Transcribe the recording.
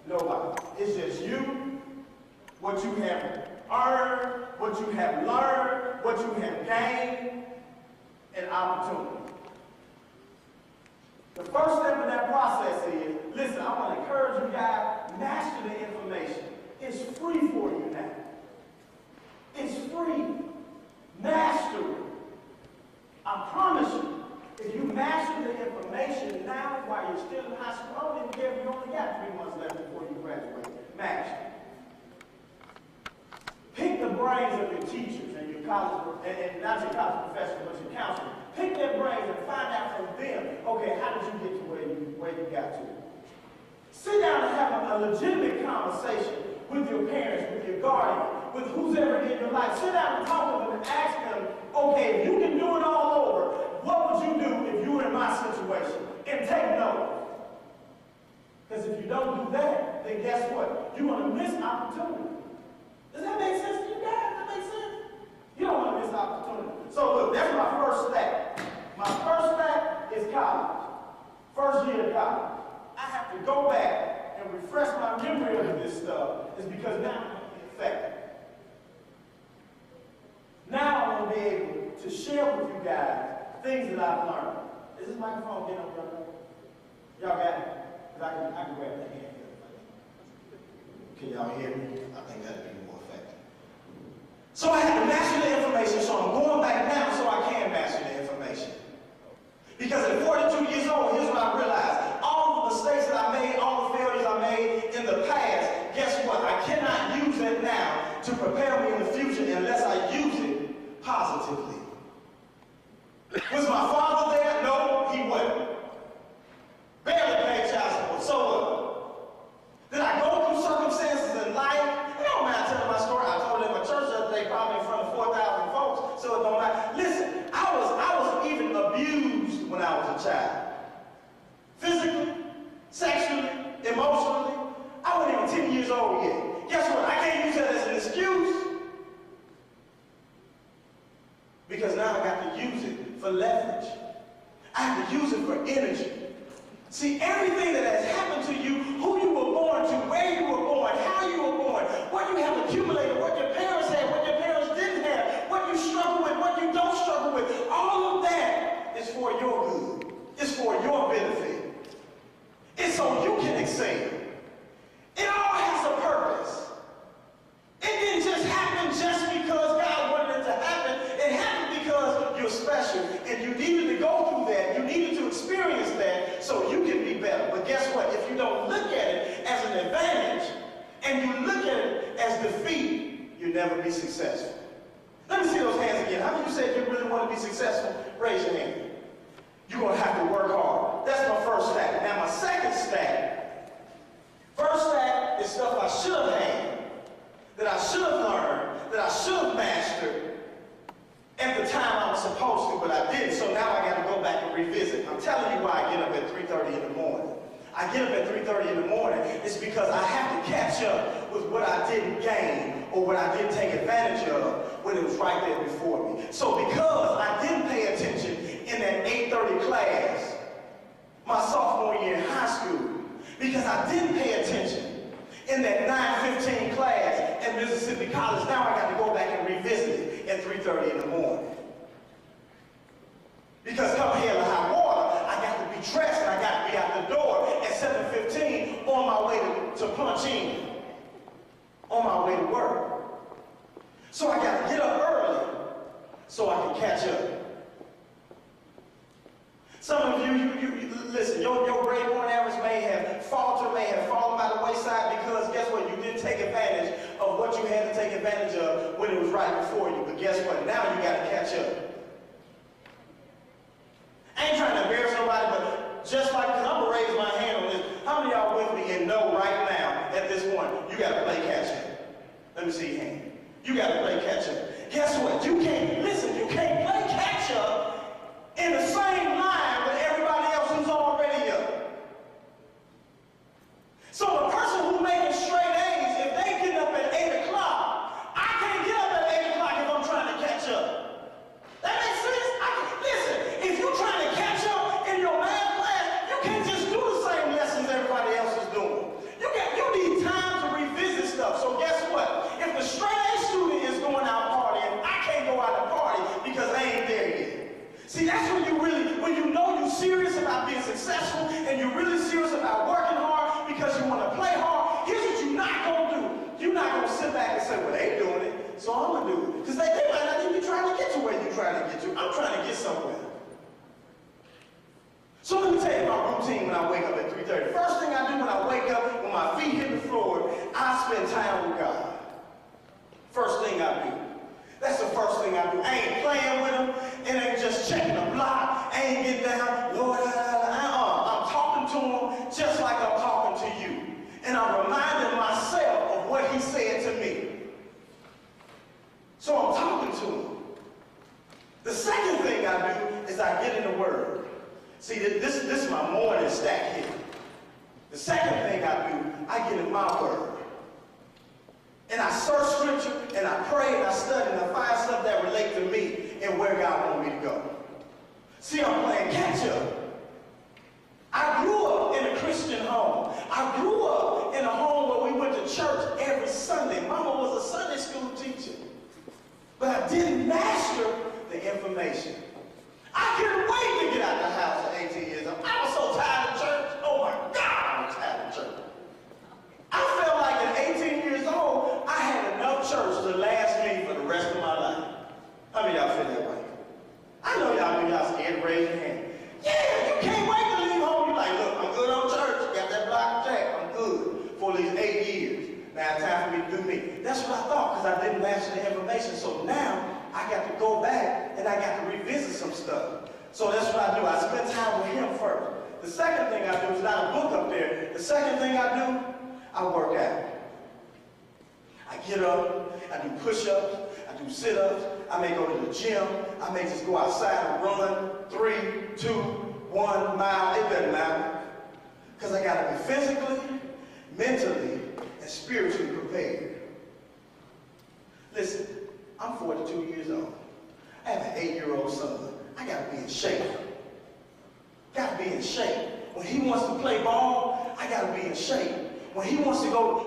Nobody. It's just you, what you have earned, what you have learned, what you have gained, and opportunity. The first step in that process is, listen, I want to encourage you guys, master the information. It's free for you now. It's free. Master it. I promise you, if you master the information now while you're still in high school, I don't even care if you only got 3 months left before you graduate. Master it. Pick the brains of your teachers and your college, and not your college professors, but your counselors. Pick their brains and find out from them, okay, how did you get to where you got to? Sit down and have a legitimate conversation with your parents, with your guardian, with who's ever in your life. Sit down and talk to them and ask them, okay, if you can do it all over, what would you do if you were in my situation? And take note. Because if you don't do that, then guess what? You're going to miss opportunity. Does that make sense to you guys? Does that make sense? You don't want to miss opportunity. So look, that's my first step. My first step is college. First year of college. I have to go back and refresh my memory of this stuff. It's because now I'm going to be effective. Now I'm going to be able to share with you guys things that I've learned. Is this microphone getting up there? Y'all got it? Because I can grab the hand. Can y'all hear me? I think that'd be more effective. So I had to master the information, so I'm going back now so I can master the information. Because at 42 years old, here's what I realized. All the mistakes that I made, all the failures I made in the past, guess what? I cannot use it now to prepare me in the future unless I use it positively. Was my father there? No, he wasn't. Barely paid child support. So what? Did I go through circumstances in life? You don't mind telling my story. I told it in my church the other day, probably in front of 4,000 folks, so it don't matter. Listen, I was even abused when I was a child. Physically, sexually, emotionally. I wasn't even 10 years old yet. Guess what? I can't use that as an excuse. Because now I got to use it for leverage. I have to use it for energy. See, everything that has happened to you, who you were born to, where you were born, how you were born, what you have accumulated, what your parents had, what your parents didn't have, what you struggle with, what you don't struggle with, all of that is for your good. It's for your benefit. It's so you can excel. It all has a purpose. It didn't just happen just because God wanted it to happen. It happened because you're special and you needed to go through that. You needed to experience that so you can be better. But guess what? If you don't look at it as an advantage and you look at it as defeat, you'll never be successful. Let me see those hands again. How many of you said you really want to be successful? Raise your hand. You're going to have to work hard. That's my first stack. Now my second stack. First stack is stuff I should have had, that I should have learned, that I should have mastered at the time I was supposed to, but I didn't. So now I got to go back and revisit. I'm telling you why I get up at 3:30 in the morning. I get up at 3:30 in the morning. It's because I have to catch up with what I didn't gain or what I didn't take advantage of when it was right there before me. So because I didn't pay attention in that 8:30 class, my sophomore year in high school, because I didn't pay attention in that 9:15 class at Mississippi College, now I got to go back and revisit it at 3:30 in the morning. Because come hell or high water, I got to be dressed and I got to be out the door at 7:15 on my way to punch in, on my way to work. So I got to get up early so I can catch up. Some of you listen, your grade point average may have fallen by the wayside because guess what? You didn't take advantage of what you had to take advantage of when it was right before you. But guess what? Now you got to catch up. I ain't trying to embarrass nobody, but just like, because I'm going to raise my hand on this, how many of y'all with me and know right now at this point, you got to play catch up? Let me see your hand. You got to play catch up. Guess what? You can't play catch up in the same line with everybody else who's already up. So the person who's making straight A's, if they get up at 8 o'clock, I can't get up at 8 o'clock if I'm trying to catch up. That makes sense? Listen, if you're trying to catch up in your math class, you can't just do the same lessons everybody else is doing. You need so I'm going to do it. Because they might not even be trying to get to where you're trying to get to. I'm trying to get somewhere. So let me tell you my routine when I wake up at 3:30. First thing I do when I wake up, when my feet hit the floor, I spend time with God. First thing I do. That's the first thing I do. I ain't playing with him. It ain't just checking the block. I ain't get down, Lord, I'm talking to him just like I'm talking to you. And I'm reminding myself of what he said to me. So I'm talking to him. The second thing I do is I get in the Word. See, this is my morning stack here. The second thing I do, I get in my Word. And I search Scripture, and I pray, and I study, and I find stuff that relate to me and where God wants me to go. See, I'm playing catch-up. I grew up in a Christian home. I grew up in a home where we went to church every Sunday. Mama was a Sunday school teacher. But I didn't master the information. I couldn't wait to get out the house at 18 years old. I was so tired of church. Oh my God, I was tired of church. I felt like at 18 years old, I had enough church to last me for the rest of my life. How many of y'all feel that way? I know y'all scared to raise your hand. Yeah, you can't wait to leave home. You're like, look, I'm good on church. Got that block check. I'm good for at least 8 years. Now it's time for me to do me. That's what I thought because I didn't master the information. So now I got to go back and I got to revisit some stuff. So that's what I do. I spend time with him first. The second thing I do is not a book up there. The second thing I do, I work out. I get up, I do push-ups, I do sit-ups, I may go to the gym, I may just go outside and run 3, 2, 1 mile, it doesn't matter. Because I got to be physically, mentally, and spiritually prepared. Listen, I'm 42 years old. I have an 8-year-old son. I got to be in shape. Got to be in shape. When he wants to play ball, I got to be in shape. When he wants to go